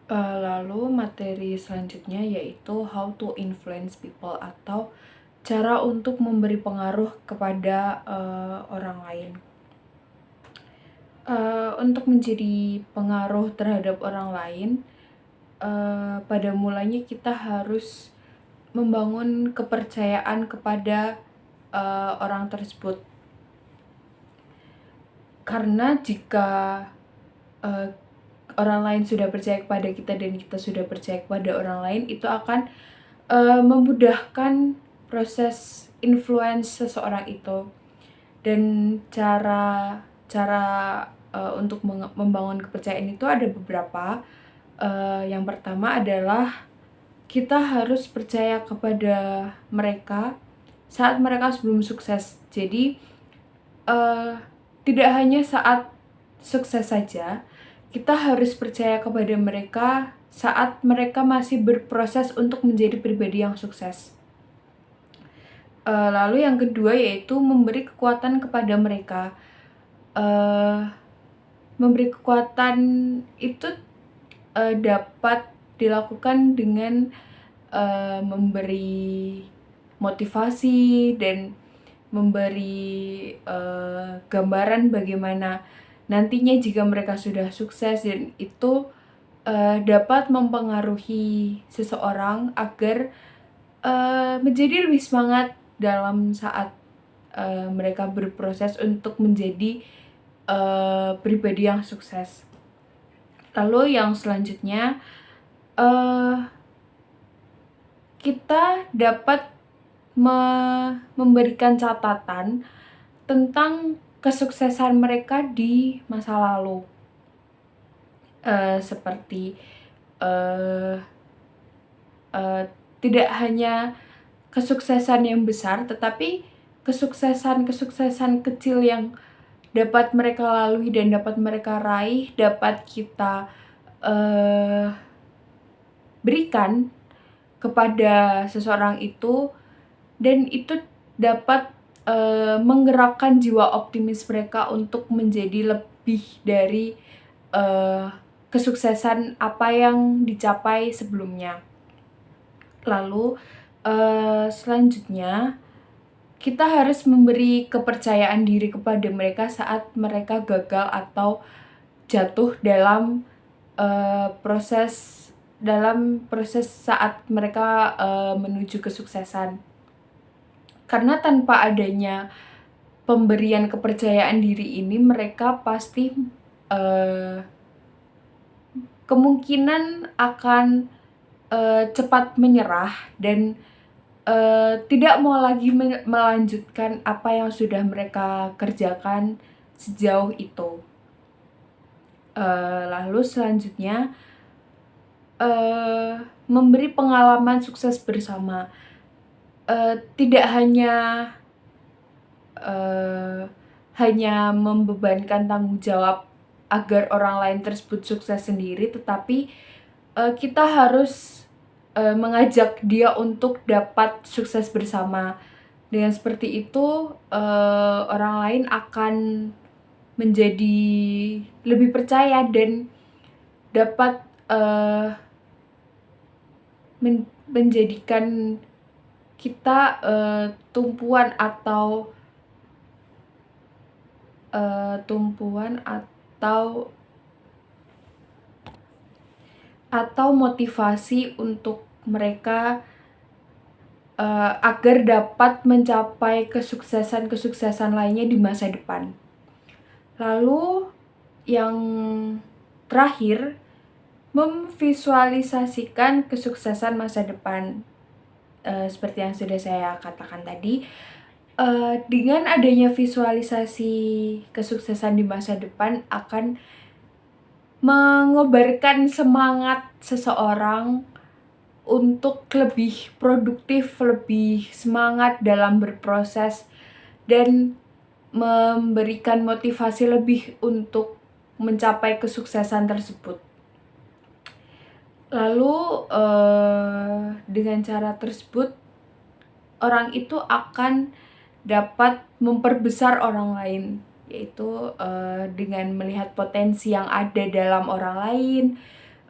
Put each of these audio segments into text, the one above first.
Lalu materi selanjutnya yaitu how to influence people atau cara untuk memberi pengaruh kepada orang lain. Untuk menjadi pengaruh terhadap orang lain, pada mulanya kita harus membangun kepercayaan kepada orang tersebut. Karena jika orang lain sudah percaya kepada kita dan kita sudah percaya kepada orang lain, itu akan memudahkan proses influence seseorang itu. Dan cara untuk membangun kepercayaan itu ada beberapa. Yang pertama adalah kita harus percaya kepada mereka saat mereka sebelum sukses. Jadi tidak hanya saat sukses saja, kita harus percaya kepada mereka saat mereka masih berproses untuk menjadi pribadi yang sukses. Lalu yang kedua yaitu memberi kekuatan kepada mereka. Memberi kekuatan itu dapat dilakukan dengan memberi motivasi dan memberi gambaran bagaimana nantinya jika mereka sudah sukses, dan itu dapat mempengaruhi seseorang agar menjadi lebih semangat dalam saat mereka berproses untuk menjadi pribadi yang sukses. Lalu yang selanjutnya, kita dapat memberikan catatan tentang kesuksesan mereka di masa lalu. Seperti tidak hanya kesuksesan yang besar, tetapi kesuksesan kecil yang dapat mereka lalui dan dapat mereka raih, dapat kita berikan kepada seseorang itu, dan itu dapat menggerakkan jiwa optimis mereka untuk menjadi lebih dari kesuksesan apa yang dicapai sebelumnya. Lalu selanjutnya kita harus memberi kepercayaan diri kepada mereka saat mereka gagal atau jatuh dalam proses saat mereka menuju kesuksesan. Karena tanpa adanya pemberian kepercayaan diri ini, mereka pasti kemungkinan akan cepat menyerah dan tidak mau lagi melanjutkan apa yang sudah mereka kerjakan sejauh itu. Lalu selanjutnya memberi pengalaman sukses bersama. Tidak hanya membebankan tanggung jawab agar orang lain tersebut sukses sendiri, tetapi kita harus mengajak dia untuk dapat sukses bersama. Dengan seperti itu, orang lain akan menjadi lebih percaya dan dapat menjadikan kita tumpuan atau motivasi untuk mereka agar dapat mencapai kesuksesan lainnya di masa depan. Lalu yang terakhir, memvisualisasikan kesuksesan masa depan. Seperti yang sudah saya katakan tadi, dengan adanya visualisasi kesuksesan di masa depan akan mengobarkan semangat seseorang untuk lebih produktif, lebih semangat dalam berproses, dan memberikan motivasi lebih untuk mencapai kesuksesan tersebut. Lalu dengan cara tersebut orang itu akan dapat memperbesar orang lain, yaitu dengan melihat potensi yang ada dalam orang lain,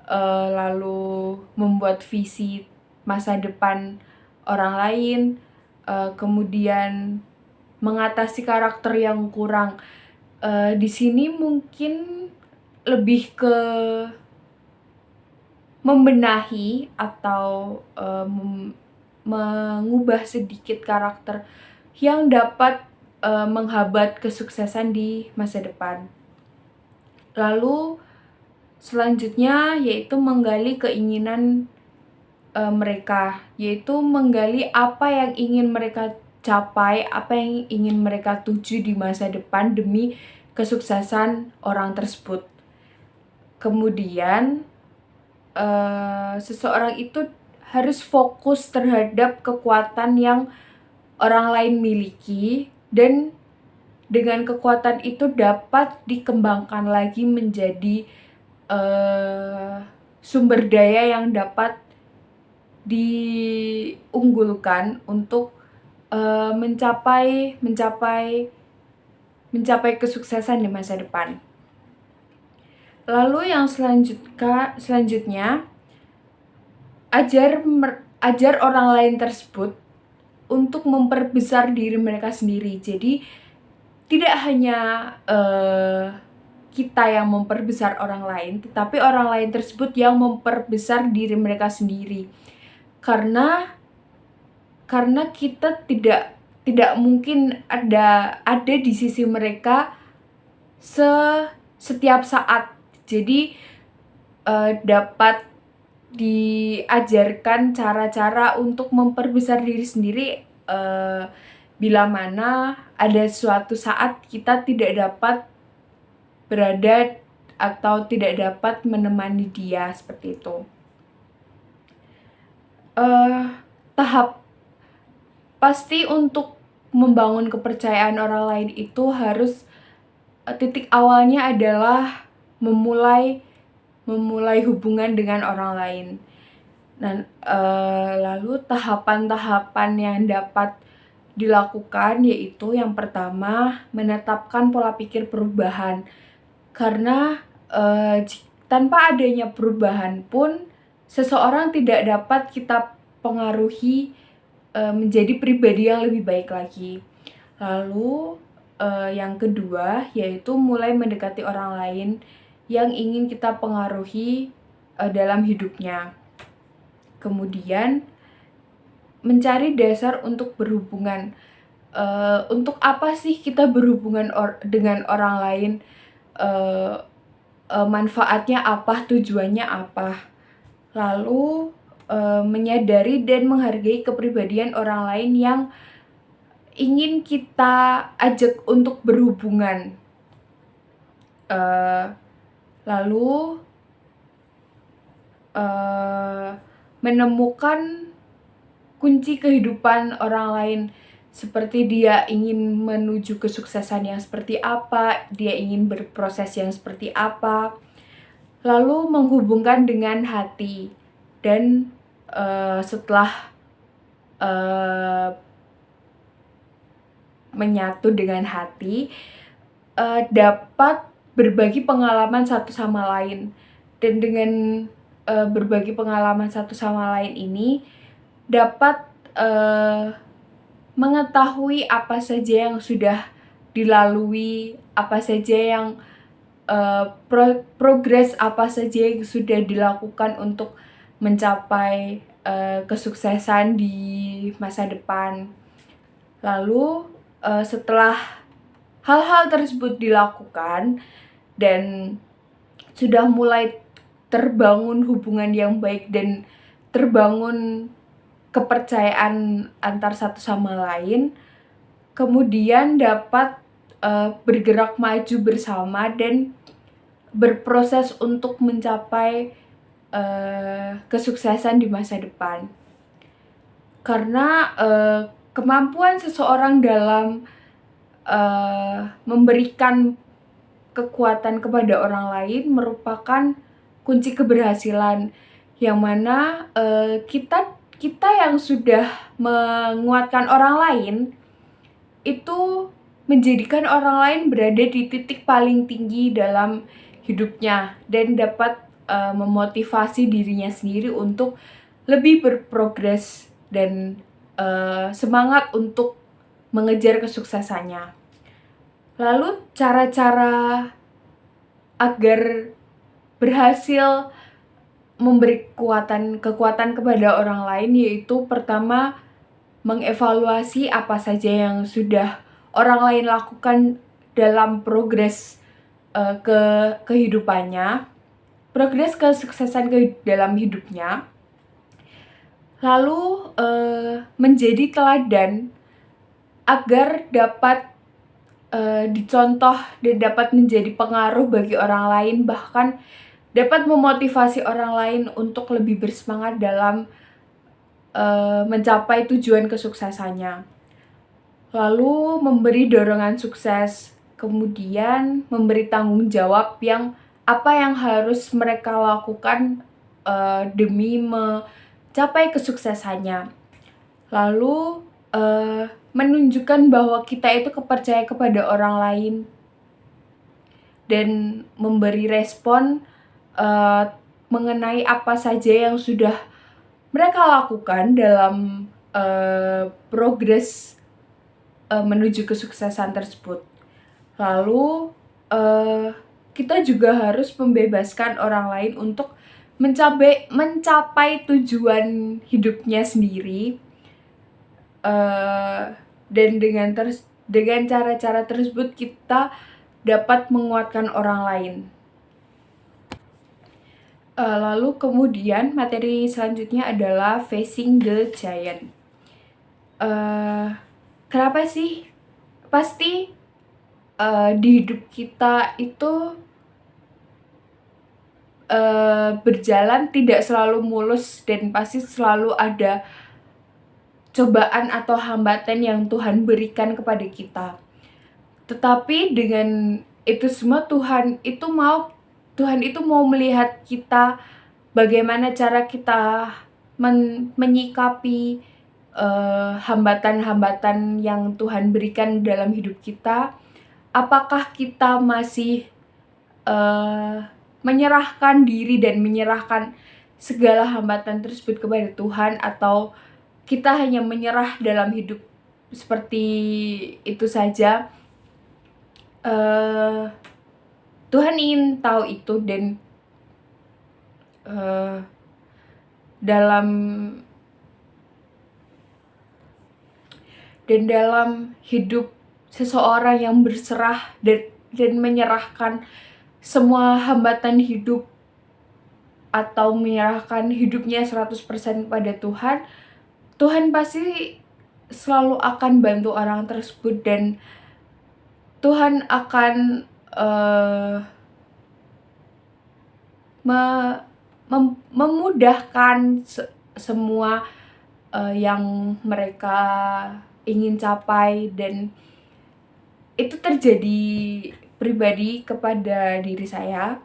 lalu membuat visi masa depan orang lain, kemudian mengatasi karakter yang kurang. Di sini mungkin lebih ke membenahi atau mengubah sedikit karakter yang dapat menghambat kesuksesan di masa depan. Lalu selanjutnya yaitu menggali keinginan mereka, yaitu menggali apa yang ingin mereka capai, apa yang ingin mereka tuju di masa depan demi kesuksesan orang tersebut. Kemudian seseorang itu harus fokus terhadap kekuatan yang orang lain miliki, dan dengan kekuatan itu dapat dikembangkan lagi menjadi sumber daya yang dapat diunggulkan untuk mencapai kesuksesan di masa depan. Lalu yang selanjutnya ajar orang lain tersebut untuk memperbesar diri mereka sendiri. Jadi tidak hanya kita yang memperbesar orang lain, tetapi orang lain tersebut yang memperbesar diri mereka sendiri. Karena kita tidak mungkin ada di sisi mereka setiap saat. Jadi dapat diajarkan cara-cara untuk memperbesar diri sendiri bila mana ada suatu saat kita tidak dapat berada atau tidak dapat menemani dia, seperti itu. Pasti untuk membangun kepercayaan orang lain itu harus titik awalnya adalah memulai hubungan dengan orang lain. Dan lalu tahapan-tahapan yang dapat dilakukan yaitu yang pertama, menetapkan pola pikir perubahan. Karena tanpa adanya perubahan pun seseorang tidak dapat kita pengaruhi menjadi pribadi yang lebih baik lagi. Lalu yang kedua yaitu mulai mendekati orang lain yang ingin kita pengaruhi dalam hidupnya. Kemudian mencari dasar untuk berhubungan. Untuk apa sih kita berhubungan dengan orang lain? Manfaatnya apa? Tujuannya apa? Lalu menyadari dan menghargai kepribadian orang lain yang ingin kita ajak untuk berhubungan. Lalu menemukan kunci kehidupan orang lain, seperti dia ingin menuju kesuksesan yang seperti apa, dia ingin berproses yang seperti apa. Lalu menghubungkan dengan hati, dan setelah menyatu dengan hati, dapat berbagi pengalaman satu sama lain. Dan dengan berbagi pengalaman satu sama lain ini dapat mengetahui apa saja yang sudah dilalui, apa saja yang progres apa saja yang sudah dilakukan untuk mencapai kesuksesan di masa depan. Lalu setelah hal-hal tersebut dilakukan dan sudah mulai terbangun hubungan yang baik dan terbangun kepercayaan antar satu sama lain, kemudian dapat bergerak maju bersama dan berproses untuk mencapai kesuksesan di masa depan. Karena kemampuan seseorang dalam memberikan kekuatan kepada orang lain merupakan kunci keberhasilan, yang mana kita yang sudah menguatkan orang lain itu menjadikan orang lain berada di titik paling tinggi dalam hidupnya dan dapat memotivasi dirinya sendiri untuk lebih berprogres dan semangat untuk mengejar kesuksesannya. Lalu cara-cara agar berhasil memberi kekuatan kepada orang lain, yaitu pertama mengevaluasi apa saja yang sudah orang lain lakukan dalam progres kehidupannya, progres kesuksesan dalam hidupnya. Lalu menjadi teladan agar dapat dicontoh dan dapat menjadi pengaruh bagi orang lain, bahkan dapat memotivasi orang lain untuk lebih bersemangat dalam mencapai tujuan kesuksesannya. Lalu memberi dorongan sukses, kemudian memberi tanggung jawab apa yang harus mereka lakukan demi mencapai kesuksesannya. Lalu menunjukkan bahwa kita itu percaya kepada orang lain dan memberi respon mengenai apa saja yang sudah mereka lakukan dalam progres menuju kesuksesan tersebut. Lalu kita juga harus membebaskan orang lain untuk mencapai tujuan hidupnya sendiri, dan dengan cara-cara tersebut kita dapat menguatkan orang lain. Lalu kemudian materi selanjutnya adalah facing the giant. Kenapa sih? Pasti di hidup kita itu berjalan tidak selalu mulus dan pasti selalu ada cobaan atau hambatan yang Tuhan berikan kepada kita. Tetapi dengan itu semua Tuhan itu mau melihat kita, bagaimana cara kita menyikapi hambatan-hambatan yang Tuhan berikan dalam hidup kita. Apakah kita masih menyerahkan diri dan menyerahkan segala hambatan tersebut kepada Tuhan, atau kita hanya menyerah dalam hidup seperti itu saja. Tuhan ingin tahu itu, dan dalam hidup seseorang yang berserah dan menyerahkan semua hambatan hidup atau menyerahkan hidupnya 100% kepada Tuhan, Tuhan pasti selalu akan bantu orang tersebut, dan Tuhan akan memudahkan semua yang mereka ingin capai. Dan itu terjadi pribadi kepada diri saya,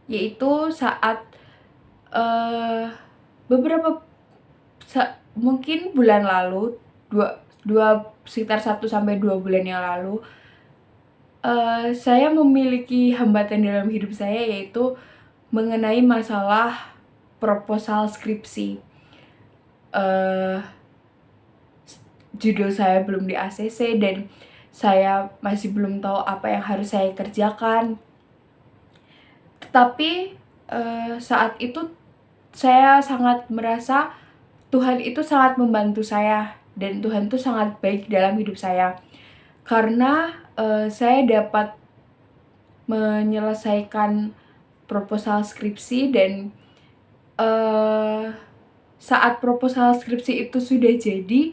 yaitu saat mungkin bulan lalu, sekitar 1-2 bulan yang lalu, saya memiliki hambatan dalam hidup saya, yaitu mengenai masalah proposal skripsi. Judul saya belum di ACC dan saya masih belum tahu apa yang harus saya kerjakan. Tetapi saat itu saya sangat merasa Tuhan itu sangat membantu saya, dan Tuhan itu sangat baik dalam hidup saya, karena saya dapat menyelesaikan proposal skripsi. Dan saat proposal skripsi itu sudah jadi,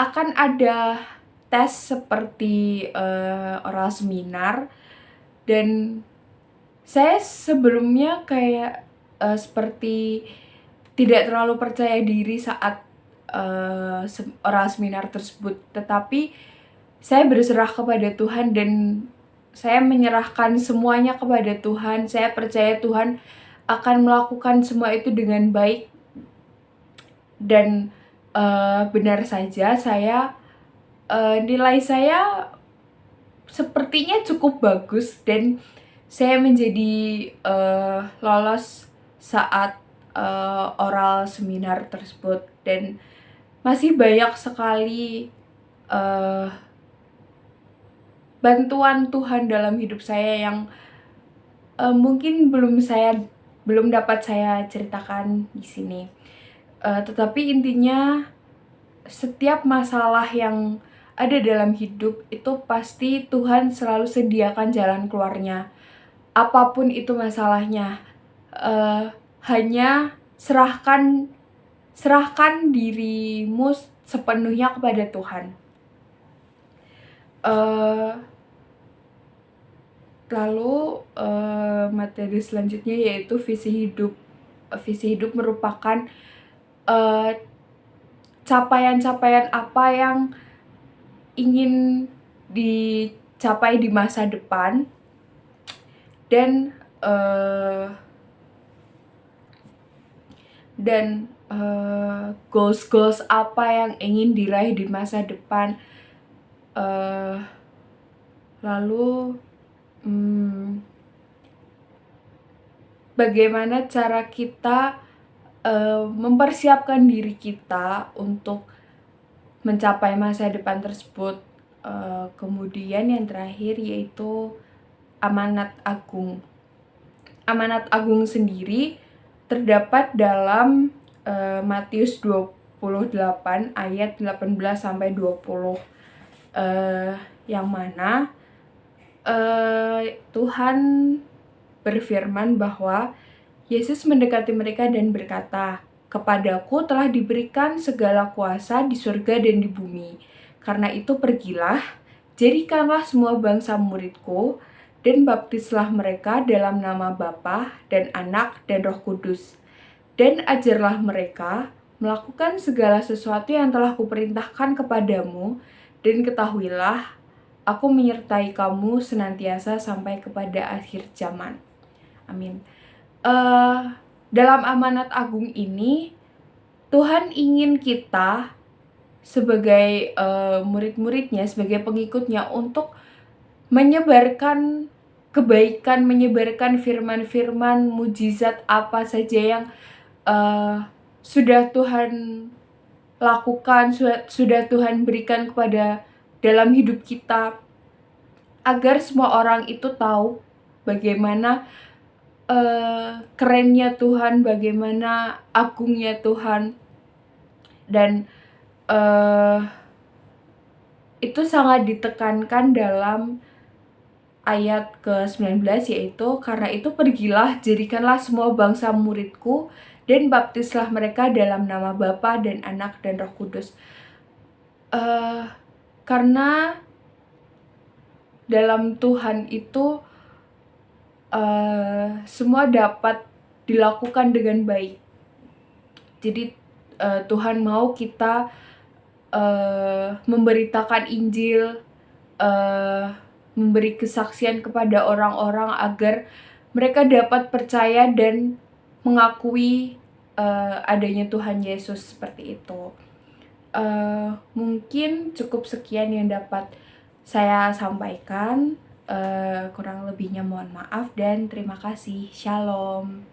akan ada tes seperti oral seminar, dan saya sebelumnya kayak seperti tidak terlalu percaya diri saat oral seminar tersebut. Tetapi saya berserah kepada Tuhan dan saya menyerahkan semuanya kepada Tuhan. Saya percaya Tuhan akan melakukan semua itu dengan baik, dan benar saja nilai saya sepertinya cukup bagus, dan saya menjadi lolos saat oral seminar tersebut, dan masih banyak sekali bantuan Tuhan dalam hidup saya yang mungkin belum dapat saya ceritakan di sini. Tetapi intinya setiap masalah yang ada dalam hidup itu pasti Tuhan selalu sediakan jalan keluarnya. Apapun itu masalahnya, hanya serahkan dirimu sepenuhnya kepada Tuhan. Lalu materi selanjutnya yaitu visi hidup. Visi hidup merupakan capaian-capaian apa yang ingin dicapai di masa depan, dan goals apa yang ingin diraih di masa depan. Lalu bagaimana cara kita mempersiapkan diri kita untuk mencapai masa depan tersebut. Kemudian yang terakhir yaitu amanat agung. Amanat agung sendiri terdapat dalam Matius 28 ayat 18-20, yang mana Tuhan berfirman bahwa Yesus mendekati mereka dan berkata, "Kepadaku telah diberikan segala kuasa di surga dan di bumi. Karena itu pergilah, jadikanlah semua bangsa muridku, dan baptislah mereka dalam nama Bapa dan Anak dan Roh Kudus. Dan ajarlah mereka melakukan segala sesuatu yang telah kuperintahkan kepadamu, dan ketahuilah, aku menyertai kamu senantiasa sampai kepada akhir zaman." Amin. Dalam amanat agung ini, Tuhan ingin kita sebagai murid-muridnya, sebagai pengikutnya, untuk menyebarkan kebaikan, menyebarkan firman-firman, mujizat apa saja yang sudah Tuhan lakukan, sudah Tuhan berikan kepada dalam hidup kita, agar semua orang itu tahu bagaimana kerennya Tuhan, bagaimana agungnya Tuhan. Dan itu sangat ditekankan dalam ayat ke-19, yaitu, "Karena itu pergilah, jadikanlah semua bangsa muridku, dan baptislah mereka dalam nama Bapa dan Anak dan Roh Kudus." Karena dalam Tuhan itu semua dapat dilakukan dengan baik. Jadi Tuhan mau kita memberitakan Injil, memberi kesaksian kepada orang-orang agar mereka dapat percaya dan mengakui adanya Tuhan Yesus, seperti itu. Mungkin cukup sekian yang dapat saya sampaikan. Kurang lebihnya mohon maaf dan terima kasih. Shalom.